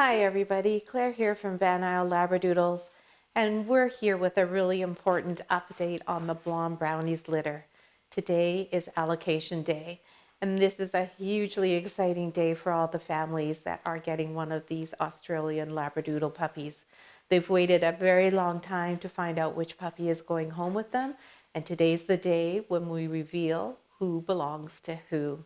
Hi everybody, Claire here from Van Isle Labradoodles, and we're here with a really important update on the blonde brownies litter. Today is allocation day, and this is a hugely exciting day for all the families that are getting one of these Australian Labradoodle puppies. They've waited a very long time to find out which puppy is going home with them, and today's the day when we reveal who belongs to who.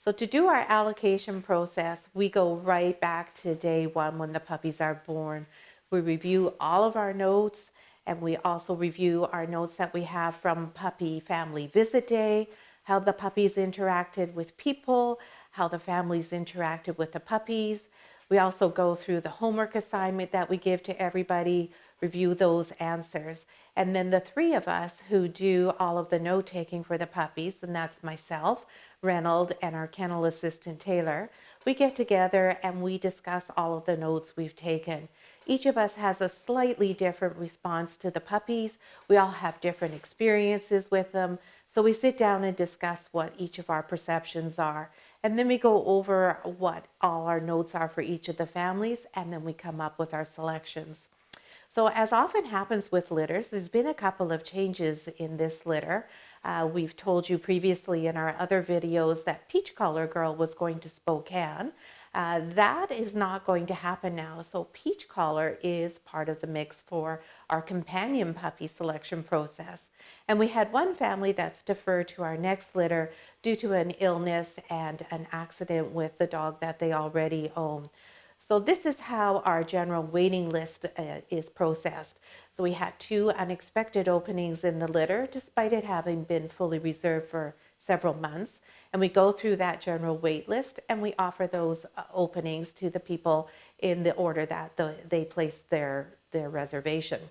So to do our allocation process, we go right back to day one when the puppies are born. We review all of our notes, and we also review our notes that we have from puppy family visit day, how the puppies interacted with people, how the families interacted with the puppies. We also go through the homework assignment that we give to everybody, review those answers. And then the three of us who do all of the note taking for the puppies, and that's myself, Reynolds, and our kennel assistant Taylor, we get together and we discuss all of the notes we've taken. Each of us has a slightly different response to the puppies. We all have different experiences with them. So we sit down and discuss what each of our perceptions are. And then we go over what all our notes are for each of the families, and then we come up with our selections. So as often happens with litters, there's been a couple of changes in this litter. We've told you previously in our other videos that Peach Collar Girl was going to Spokane. That is not going to happen now. So Peach Collar is part of the mix for our companion puppy selection process. And we had one family that's deferred to our next litter due to an illness and an accident with the dog that they already own. So this is how our general waiting list is processed. So we had 2 unexpected openings in the litter, despite it having been fully reserved for several months. And we go through that general wait list and we offer those openings to the people in the order that they placed their reservation.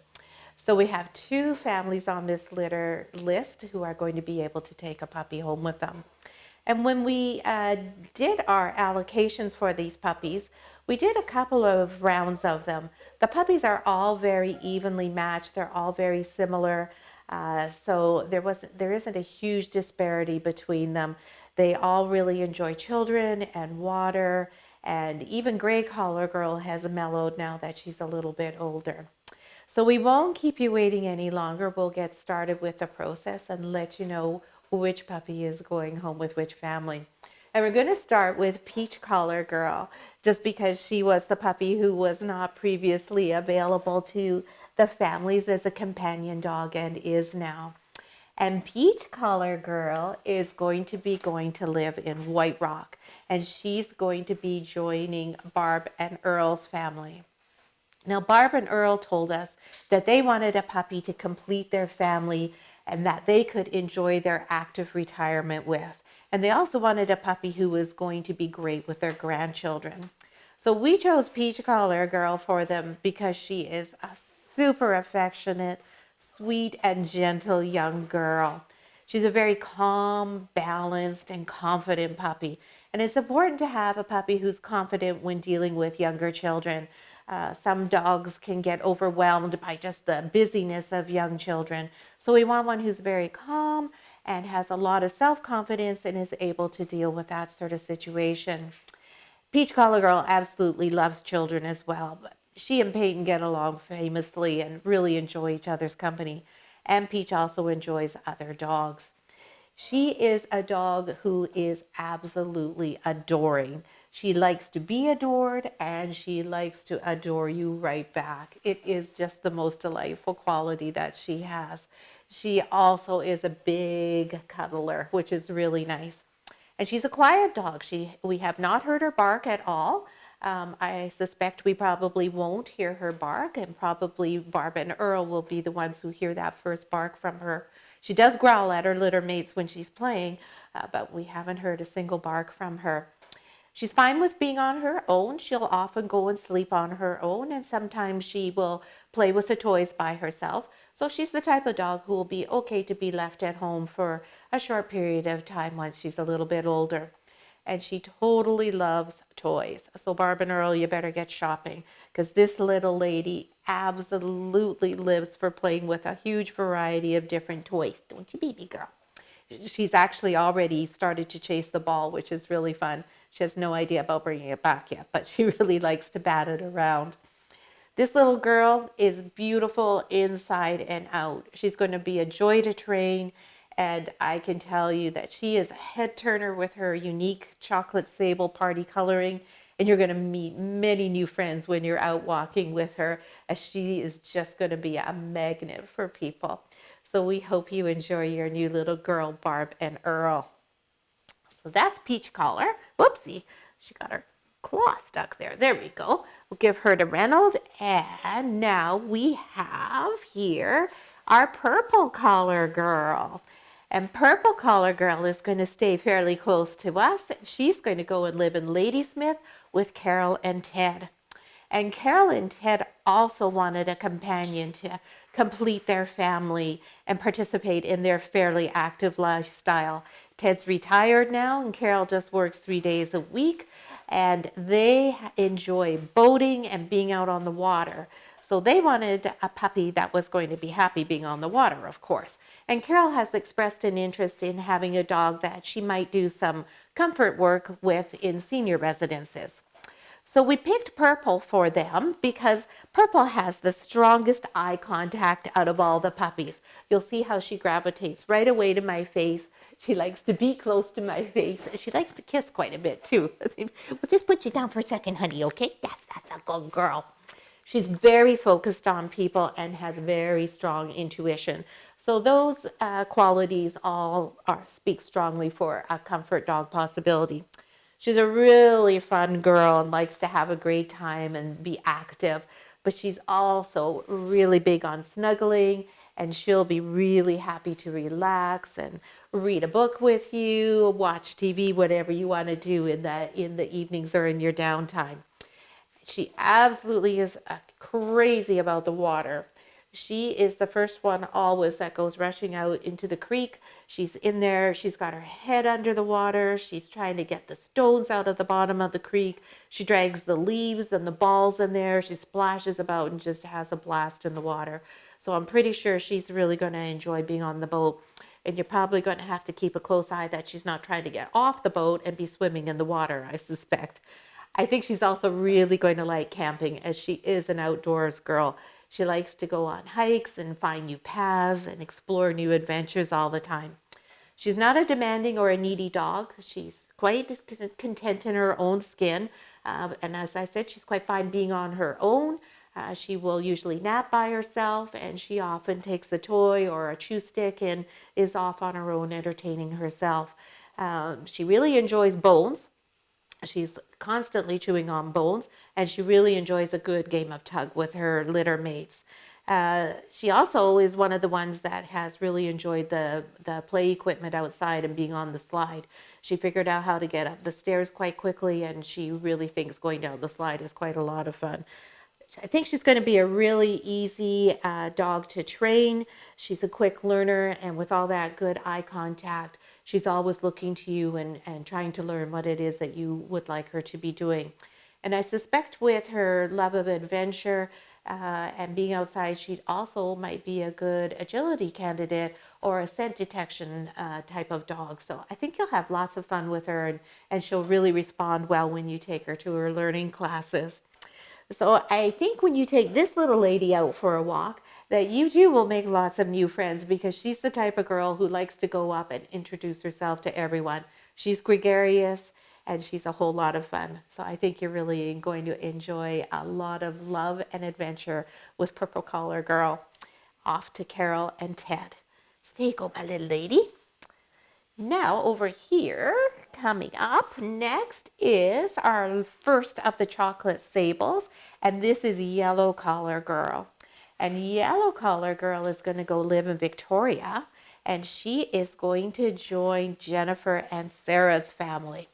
So we have 2 families on this litter list who are going to be able to take a puppy home with them. And when we did our allocations for these puppies, we did a couple of rounds of them. The puppies are all very evenly matched. They're all very similar. So there isn't a huge disparity between them. They all really enjoy children and water. And even Gray Collar Girl has mellowed now that she's a little bit older. So we won't keep you waiting any longer. We'll get started with the process and let you know which puppy is going home with which family. And we're going to start with Peach Collar Girl, just because she was the puppy who was not previously available to the families as a companion dog and is now. And Peach Collar Girl is going to live in White Rock, and she's going to be joining Barb and Earl's family. Now, Barb and Earl told us that they wanted a puppy to complete their family and that they could enjoy their active retirement with. And they also wanted a puppy who was going to be great with their grandchildren. So we chose Peach Collar Girl for them because she is a super affectionate, sweet, and gentle young girl. She's a very calm, balanced, and confident puppy. And it's important to have a puppy who's confident when dealing with younger children. Some dogs can get overwhelmed by just the busyness of young children. So we want one who's very calm and has a lot of self-confidence and is able to deal with that sort of situation. Peach Collar Girl absolutely loves children as well, but she and Peyton get along famously and really enjoy each other's company. And Peach also enjoys other dogs. She is a dog who is absolutely adoring. She likes to be adored and she likes to adore you right back. It is just the most delightful quality that she has. She also is a big cuddler, which is really nice. And she's a quiet dog. We have not heard her bark at all. I suspect we probably won't hear her bark, and probably Barb and Earl will be the ones who hear that first bark from her. She does growl at her litter mates when she's playing, but we haven't heard a single bark from her. She's fine with being on her own. She'll often go and sleep on her own, and sometimes she will play with the toys by herself. So she's the type of dog who will be okay to be left at home for a short period of time once she's a little bit older. And she totally loves toys. So Barb and Earl, you better get shopping, because this little lady absolutely lives for playing with a huge variety of different toys. Don't you, baby girl? she's actually already started to chase the ball, which is really fun. She has no idea about bringing it back yet, but she really likes to bat it around. This little girl is beautiful inside and out. She's going to be a joy to train, and I can tell you that she is a head turner with her unique chocolate sable party coloring, and you're going to meet many new friends when you're out walking with her, as she is just going to be a magnet for people. So we hope you enjoy your new little girl, Barb and Earl. So that's Peach Collar. Whoopsie, she got her claw stuck there. There we go. We'll give her to Reynolds. And now we have here our Purple Collar Girl. And Purple Collar Girl is going to stay fairly close to us. She's going to go and live in Ladysmith with Carol and Ted. And Carol and Ted also wanted a companion to complete their family and participate in their fairly active lifestyle. Ted's retired now, and Carol just works 3 days a week, and they enjoy boating and being out on the water. So they wanted a puppy that was going to be happy being on the water, of course. And Carol has expressed an interest in having a dog that she might do some comfort work with in senior residences. So we picked Purple for them because Purple has the strongest eye contact out of all the puppies. You'll see how she gravitates right away to my face. She likes to be close to my face. She likes to kiss quite a bit too. We'll just put you down for a second, honey, okay? Yes, that's a good girl. She's very focused on people and has very strong intuition. So those qualities all speak strongly for a comfort dog possibility. She's a really fun girl and likes to have a great time and be active, but she's also really big on snuggling, and she'll be really happy to relax and read a book with you, watch TV, whatever you want to do in the evenings or in your downtime. She absolutely is crazy about the water. She is the first one always that goes rushing out into the creek. She's in there. She's got her head under the water. She's trying to get the stones out of the bottom of the creek. She drags the leaves and the balls in there. She splashes about and just has a blast in the water. So I'm pretty sure she's really going to enjoy being on the boat. And you're probably going to have to keep a close eye that she's not trying to get off the boat and be swimming in the water, I suspect. I think she's also really going to like camping, as she is an outdoors girl. She likes to go on hikes and find new paths and explore new adventures all the time. She's not a demanding or a needy dog. She's quite content in her own skin. And as I said, she's quite fine being on her own. She will usually nap by herself, and she often takes a toy or a chew stick and is off on her own entertaining herself. She really enjoys bones. She's constantly chewing on bones, and she really enjoys a good game of tug with her litter mates. She also is one of the ones that has really enjoyed the play equipment outside and being on the slide. She figured out how to get up the stairs quite quickly, and she really thinks going down the slide is quite a lot of fun. I think she's going to be a really easy dog to train. She's a quick learner, and with all that good eye contact, she's always looking to you and trying to learn what it is that you would like her to be doing. And I suspect with her love of adventure and being outside, she also might be a good agility candidate or a scent detection type of dog. So I think you'll have lots of fun with her, and she'll really respond well when you take her to her learning classes. So I think when you take this little lady out for a walk, that you too will make lots of new friends, because she's the type of girl who likes to go up and introduce herself to everyone. She's gregarious, and she's a whole lot of fun. So I think you're really going to enjoy a lot of love and adventure with Purple Collar Girl. Off to Carol and Ted. So there you go, my little lady. Now over here, coming up next is our first of the chocolate sables, and this is Yellow Collar Girl. And Yellow Collar Girl is going to go live in Victoria, and she is going to join Jennifer and Sarah's family.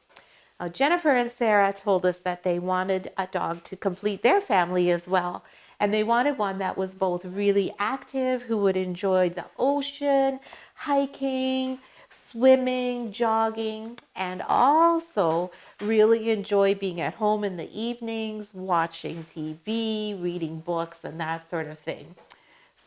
Now, Jennifer and Sarah told us that they wanted a dog to complete their family as well. And they wanted one that was both really active, who would enjoy the ocean, hiking, swimming, jogging, and also really enjoy being at home in the evenings, watching TV, reading books, and that sort of thing.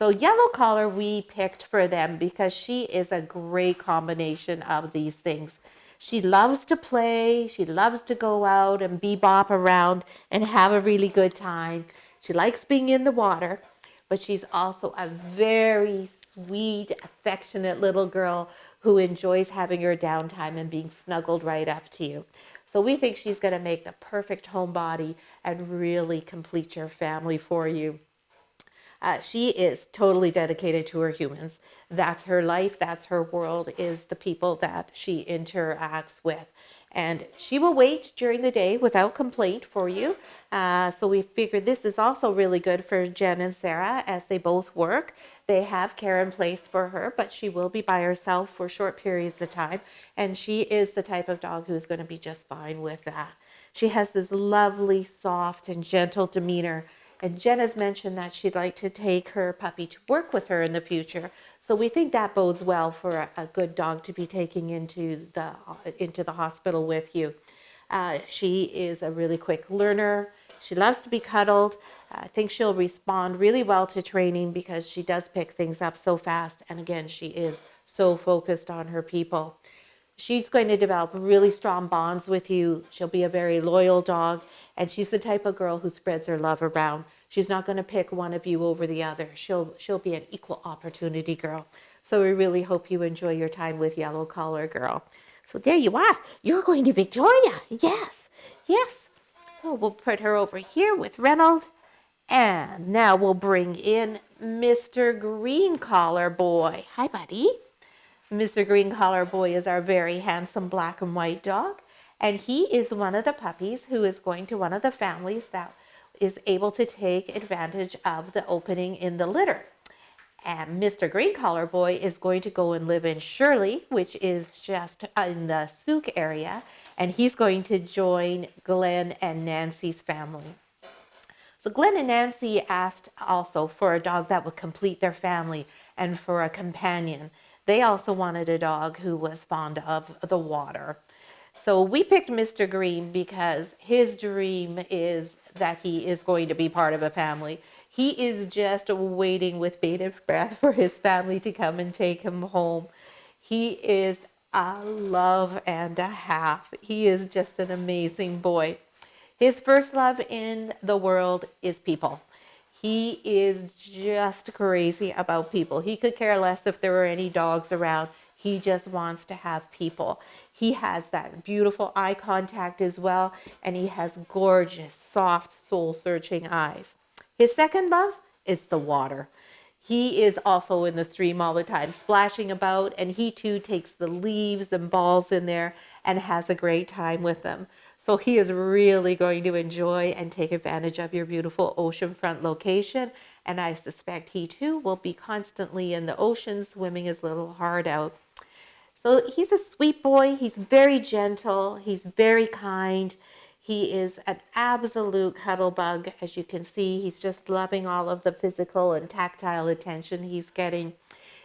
So yellow collar we picked for them because she is a great combination of these things. She loves to play. She loves to go out and bebop around and have a really good time. She likes being in the water, but she's also a very sweet, affectionate little girl who enjoys having her downtime and being snuggled right up to you. So we think she's going to make the perfect homebody and really complete your family for you. She is totally dedicated to her humans. That's her life. That's her world, is the people that she interacts with. And she will wait during the day without complaint for you. So we figured this is also really good for Jen and Sarah as they both work. They have care in place for her, but she will be by herself for short periods of time. And she is the type of dog who's going to be just fine with that. She has this lovely, soft, and gentle demeanor. And Jen has mentioned that she'd like to take her puppy to work with her in the future. So we think that bodes well for a good dog to be taking into the hospital with you. She is a really quick learner. She loves to be cuddled. I think she'll respond really well to training because she does pick things up so fast. And again, she is so focused on her people. She's going to develop really strong bonds with you. She'll be a very loyal dog, and she's the type of girl who spreads her love around. She's not going to pick one of you over the other. She'll be an equal opportunity girl. So we really hope you enjoy your time with Yellow Collar Girl. So there you are. You're going to Victoria. Yes, yes. So we'll put her over here with Reynolds. And now we'll bring in Mr. Green Collar Boy. Hi, buddy. Mr. Green Collar Boy is our very handsome black and white dog, and he is one of the puppies who is going to one of the families that is able to take advantage of the opening in the litter. And Mr. Green Collar Boy is going to go and live in Shirley, which is just in the Souk area, and he's going to join Glen and Nancy's family. So Glen and Nancy asked also for a dog that would complete their family and for a companion. They also wanted a dog who was fond of the water. So we picked Mr. Green because his dream is that he is going to be part of a family. He is just waiting with bated breath for his family to come and take him home. He is a love and a half. He is just an amazing boy. His first love in the world is people. He is just crazy about people. He could care less if there were any dogs around. He just wants to have people. He has that beautiful eye contact as well, and he has gorgeous, soft, soul-searching eyes. His second love is the water. He is also in the stream all the time, splashing about, and he too takes the leaves and balls in there and has a great time with them. So he is really going to enjoy and take advantage of your beautiful oceanfront location. And I suspect he too will be constantly in the ocean, swimming his little heart out. So he's a sweet boy. He's very gentle. He's very kind. He is an absolute cuddle bug. As you can see, he's just loving all of the physical and tactile attention he's getting.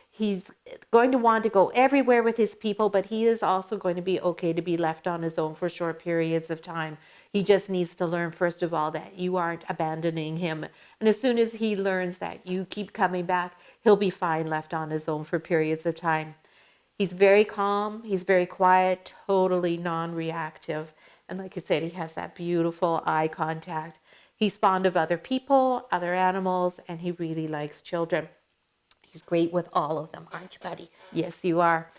He's going to want to go everywhere with his people, but he is also going to be okay to be left on his own for short periods of time. He just needs to learn, first of all, that you aren't abandoning him. And as soon as he learns that you keep coming back, he'll be fine left on his own for periods of time. He's very calm. He's very quiet, totally non-reactive. And like I said, he has that beautiful eye contact. He's fond of other people, other animals, and he really likes children. He's great with all of them, aren't you, buddy? Yes, you are.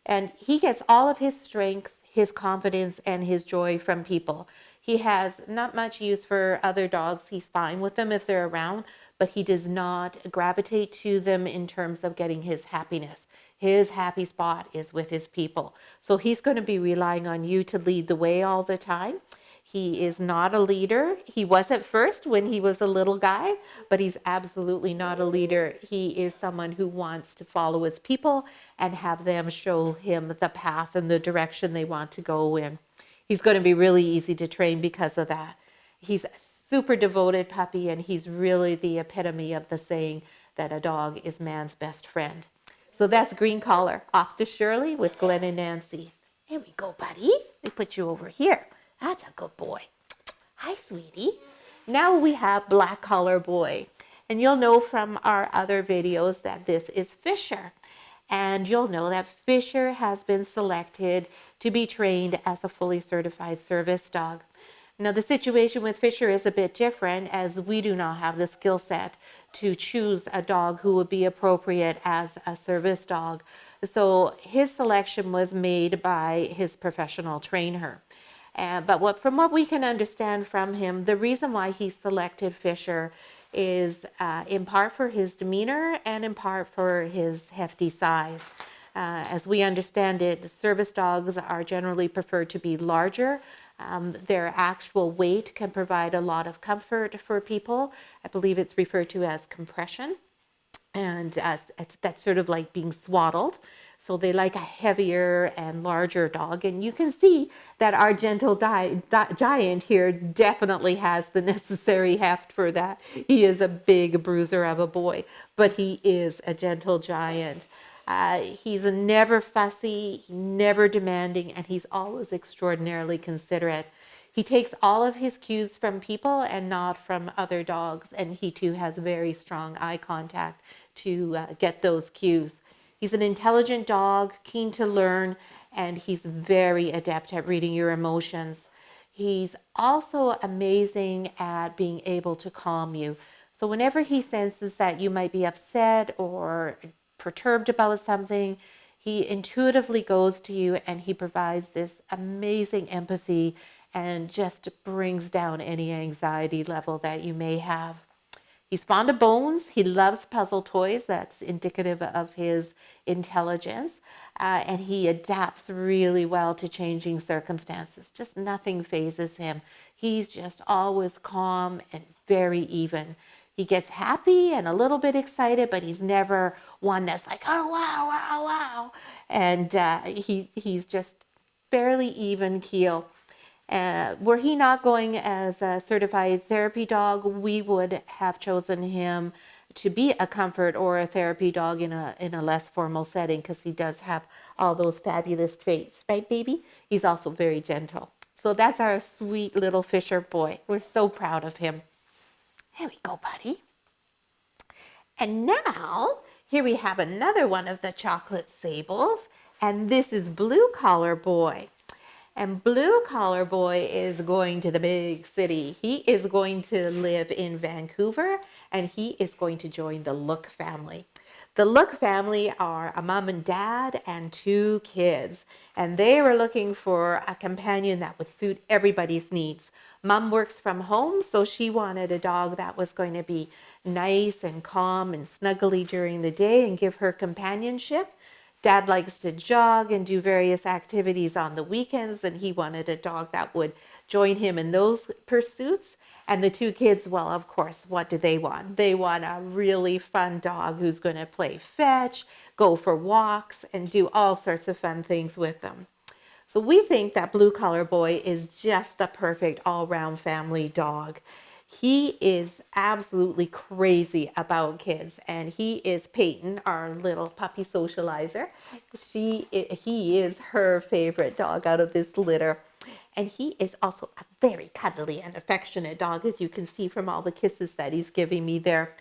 And he gets all of his strength, his confidence, and his joy from people. He has not much use for other dogs. He's fine with them if they're around, but he does not gravitate to them in terms of getting his happiness. His happy spot is with his people. So he's going to be relying on you to lead the way all the time. He is not a leader. He was at first when he was a little guy, but he's absolutely not a leader. He is someone who wants to follow his people and have them show him the path and the direction they want to go in. He's going to be really easy to train because of that. He's a super devoted puppy, and he's really the epitome of the saying that a dog is man's best friend. So that's Green Collar. Off to Shirley with Glen and Nancy. There we go, buddy. Let me put you over here. That's a good boy. Hi, sweetie. Now we have Black Collar Boy. And you'll know from our other videos that this is Fisher. And you'll know that Fisher has been selected to be trained as a fully certified service dog. Now, the situation with Fisher is a bit different, as we do not have the skill set to choose a dog who would be appropriate as a service dog. So his selection was made by his professional trainer. But from what we can understand from him, the reason why he selected Fisher is in part for his demeanor and in part for his hefty size. As we understand it, service dogs are generally preferred to be larger. Their actual weight can provide a lot of comfort for people. I believe it's referred to as compression. And that's sort of like being swaddled. So they like a heavier and larger dog. And you can see that our gentle giant here definitely has the necessary heft for that. He is a big bruiser of a boy, but he is a gentle giant. He's never fussy, never demanding, and he's always extraordinarily considerate. He takes all of his cues from people and not from other dogs, and he too has very strong eye contact to get those cues. He's an intelligent dog, keen to learn, and he's very adept at reading your emotions. He's also amazing at being able to calm you. So whenever he senses that you might be upset or perturbed about something, he intuitively goes to you and he provides this amazing empathy and just brings down any anxiety level that you may have. He's fond of bones. He loves puzzle toys. That's indicative of his intelligence. And he adapts really well to changing circumstances. Just nothing phases him. He's just always calm and very even. He gets happy and a little bit excited, but he's never one that's like, oh, wow, wow, wow. And he's just fairly even keel. Were he not going as a certified therapy dog, we would have chosen him to be a comfort or a therapy dog in a less formal setting, because he does have all those fabulous traits, right, baby? He's also very gentle. So that's our sweet little Fisher boy. We're so proud of him. There we go, buddy. And now, here we have another one of the chocolate sables, and this is Blue Collar Boy. And Blue Collar Boy is going to the big city. He is going to live in Vancouver, and he is going to join the Look family. The Look family are a mom and dad and 2 kids, and they were looking for a companion that would suit everybody's needs. Mom works from home, so she wanted a dog that was going to be nice and calm and snuggly during the day and give her companionship. Dad likes to jog and do various activities on the weekends, and he wanted a dog that would join him in those pursuits. And the 2 kids, well, of course, what do they want? They want a really fun dog who's going to play fetch, go for walks, and do all sorts of fun things with them. So we think that Blue Collar Boy is just the perfect all-round family dog. He is absolutely crazy about kids, and he is Peyton, our little puppy socializer. He is her favorite dog out of this litter. And he is also a very cuddly and affectionate dog, as you can see from all the kisses that he's giving me there.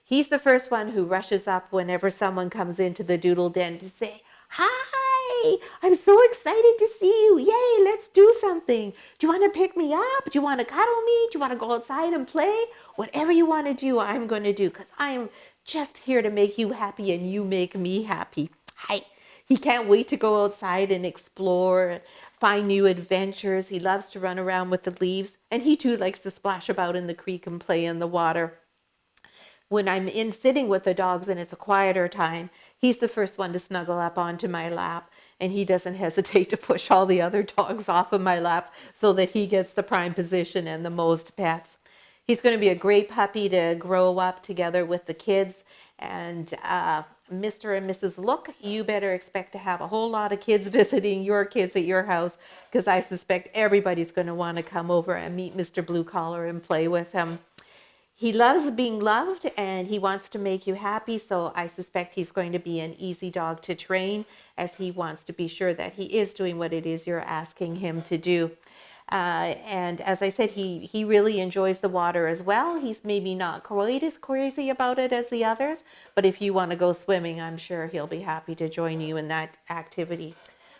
He's the first one who rushes up whenever someone comes into the doodle den to say, "Hi, I'm so excited to see you. Yay, let's do something. Do you want to pick me up? Do you want to cuddle me? Do you want to go outside and play? Whatever you want to do, I'm going to do, because I am just here to make you happy and you make me happy." Hi. He can't wait to go outside and explore, find new adventures. He loves to run around with the leaves, and he too likes to splash about in the creek and play in the water. When I'm in sitting with the dogs and it's a quieter time, he's the first one to snuggle up onto my lap, and he doesn't hesitate to push all the other dogs off of my lap so that he gets the prime position and the most pets. He's going to be a great puppy to grow up together with the kids. And Mr. and Mrs. Look, you better expect to have a whole lot of kids visiting your kids at your house, because I suspect everybody's going to want to come over and meet Mr. Blue Collar and play with him. He loves being loved and he wants to make you happy, so I suspect he's going to be an easy dog to train, as he wants to be sure that he is doing what it is you're asking him to do. And as I said, he really enjoys the water as well. He's maybe not quite as crazy about it as the others, but if you want to go swimming, I'm sure he'll be happy to join you in that activity.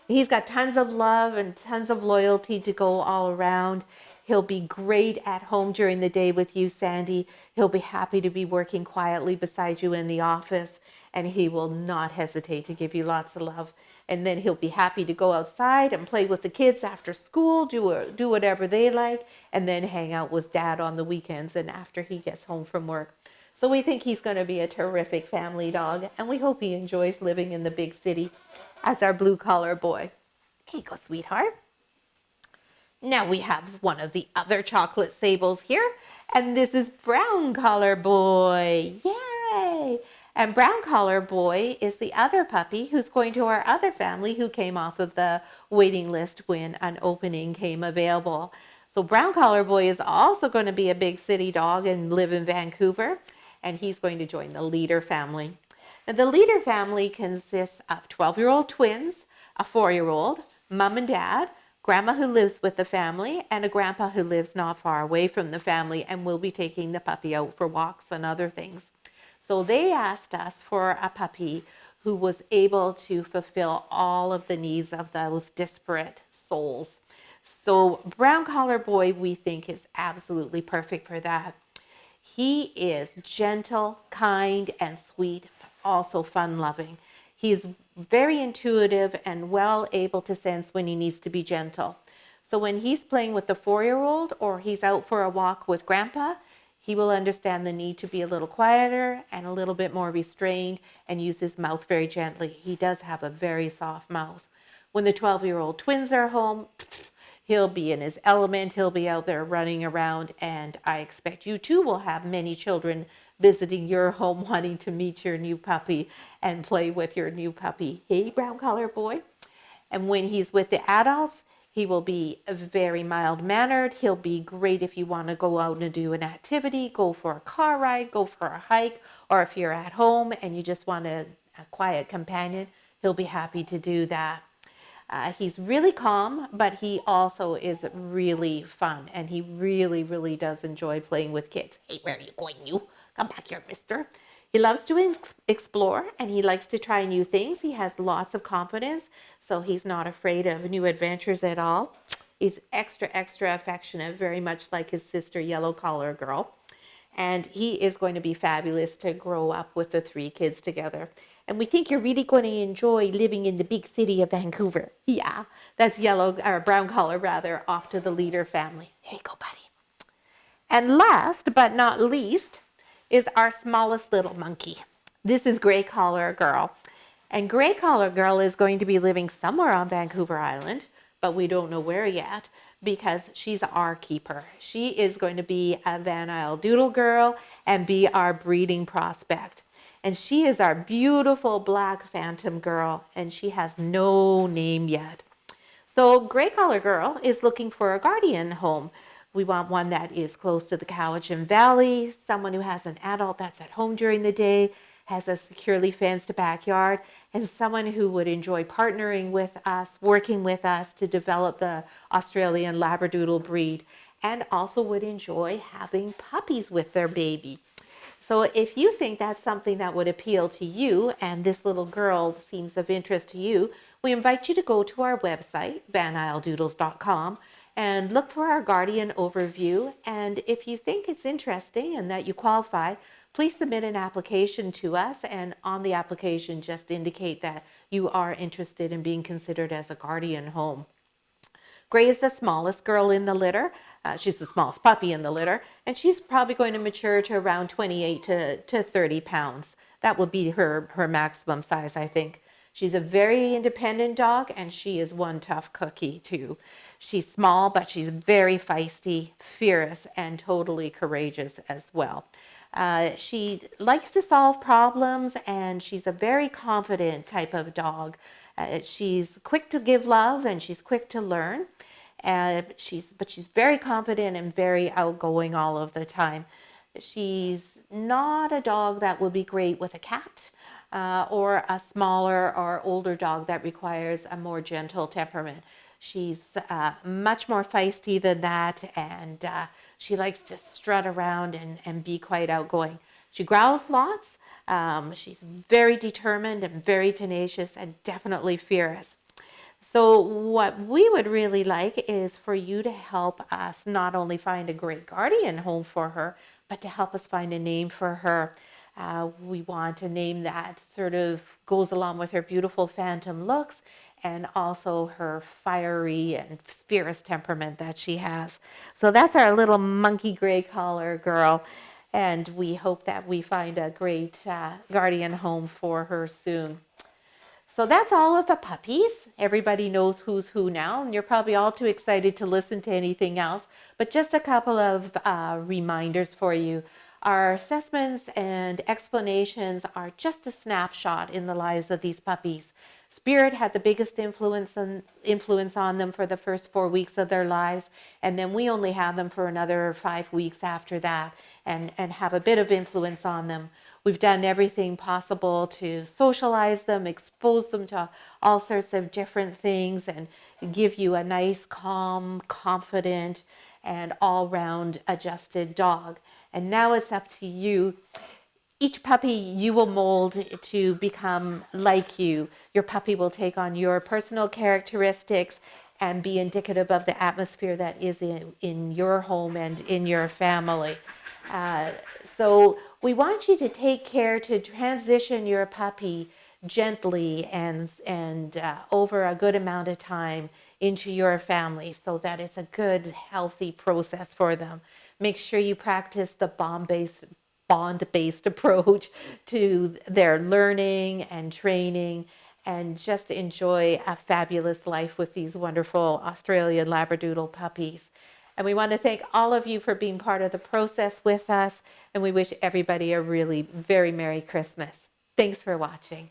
He's got tons of love and tons of loyalty to go all around. He'll be great at home during the day with you, Sandy. He'll be happy to be working quietly beside you in the office, and he will not hesitate to give you lots of love. And then he'll be happy to go outside and play with the kids after school, do whatever they like, and then hang out with Dad on the weekends and after he gets home from work. So we think he's going to be a terrific family dog, and we hope he enjoys living in the big city as our blue collar boy. Here you go, sweetheart. Now we have one of the other chocolate sables here, and this is Brown Collar Boy. Yay! And Brown Collar Boy is the other puppy who's going to our other family who came off of the waiting list when an opening came available. So Brown Collar Boy is also going to be a big city dog and live in Vancouver, and he's going to join the Leader family. And the Leader family consists of 12-year-old twins, a 4-year-old, mom and dad, grandma who lives with the family, and a grandpa who lives not far away from the family and will be taking the puppy out for walks and other things. So they asked us for a puppy who was able to fulfill all of the needs of those disparate souls. So Brown Collar Boy, we think, is absolutely perfect for that. He is gentle, kind, and sweet, but also fun-loving. He is very intuitive and well able to sense when he needs to be gentle. So when he's playing with the 4-year-old or he's out for a walk with Grandpa, he will understand the need to be a little quieter and a little bit more restrained and use his mouth very gently. He does have a very soft mouth. When the 12-year-old twins are home, he'll be in his element. He'll be out there running around, and I expect you too will have many children visiting your home wanting to meet your new puppy and play with your new puppy. Hey, Brown Collar Boy. And when he's with the adults, he will be very mild-mannered. He'll be great if you want to go out and do an activity, go for a car ride, go for a hike, or if you're at home and you just want a quiet companion, he'll be happy to do that. He's really calm, but he also is really fun, and he really, really does enjoy playing with kids. Hey, where are you going, you? Come back here, mister. He loves to explore, and he likes to try new things. He has lots of confidence, so he's not afraid of new adventures at all. He's extra, extra affectionate, very much like his sister, Yellow Collar Girl. And he is going to be fabulous to grow up with the 3 kids together. And we think you're really going to enjoy living in the big city of Vancouver. Yeah, that's Brown Collar rather, off to the Leader family. There you go, buddy. And last but not least is our smallest little monkey. This is Gray Collar Girl. And Gray Collar Girl is going to be living somewhere on Vancouver Island, but we don't know where yet, because she's our keeper. She is going to be a Van Isle Doodle girl and be our breeding prospect. And she is our beautiful black phantom girl, and she has no name yet. So Gray Collar Girl is looking for a guardian home. We want one that is close to the Cowichan Valley, someone who has an adult that's at home during the day, has a securely fenced backyard, and someone who would enjoy partnering with us, working with us to develop the Australian Labradoodle breed, and also would enjoy having puppies with their baby. So if you think that's something that would appeal to you and this little girl seems of interest to you, we invite you to go to our website, vanisledoodles.com, and look for our guardian overview. And if you think it's interesting and that you qualify, please submit an application to us, and on the application just indicate that you are interested in being considered as a guardian home. Gray is the smallest girl in the litter. She's the smallest puppy in the litter, and she's probably going to mature to around 28 to 30 pounds. That will be her maximum size, I think. She's a very independent dog, and she is one tough cookie too. She's small, but she's very feisty, fierce, and totally courageous as well. She likes to solve problems, and she's a very confident type of dog. She's quick to give love, and she's quick to learn. But she's very confident and very outgoing all of the time. She's not a dog that would be great with a cat or a smaller or older dog that requires a more gentle temperament. She's much more feisty than that, and she likes to strut around and be quite outgoing. She growls lots. She's very determined and very tenacious and definitely fierce. So what we would really like is for you to help us not only find a great guardian home for her, but to help us find a name for her. We want a name that sort of goes along with her beautiful phantom looks and also her fiery and fierce temperament that she has. So that's our little monkey gray collar girl. And we hope that we find a great guardian home for her soon. So that's all of the puppies. Everybody knows who's who now, and you're probably all too excited to listen to anything else. But just a couple of reminders for you. Our assessments and explanations are just a snapshot in the lives of these puppies. Spirit had the biggest influence on them for the first 4 weeks of their lives, and then we only have them for another 5 weeks after that and have a bit of influence on them. We've done everything possible to socialize them, expose them to all sorts of different things, and give you a nice, calm, confident, and all-round adjusted dog. And now it's up to you. Each puppy you will mold to become like you. Your puppy will take on your personal characteristics and be indicative of the atmosphere that is in your home and in your family. So we want you to take care to transition your puppy gently and over a good amount of time into your family so that it's a good, healthy process for them. Make sure you practice the bond-based approach to their learning and training, and just enjoy a fabulous life with these wonderful Australian Labradoodle puppies. And we want to thank all of you for being part of the process with us, and we wish everybody a really very Merry Christmas. Thanks for watching.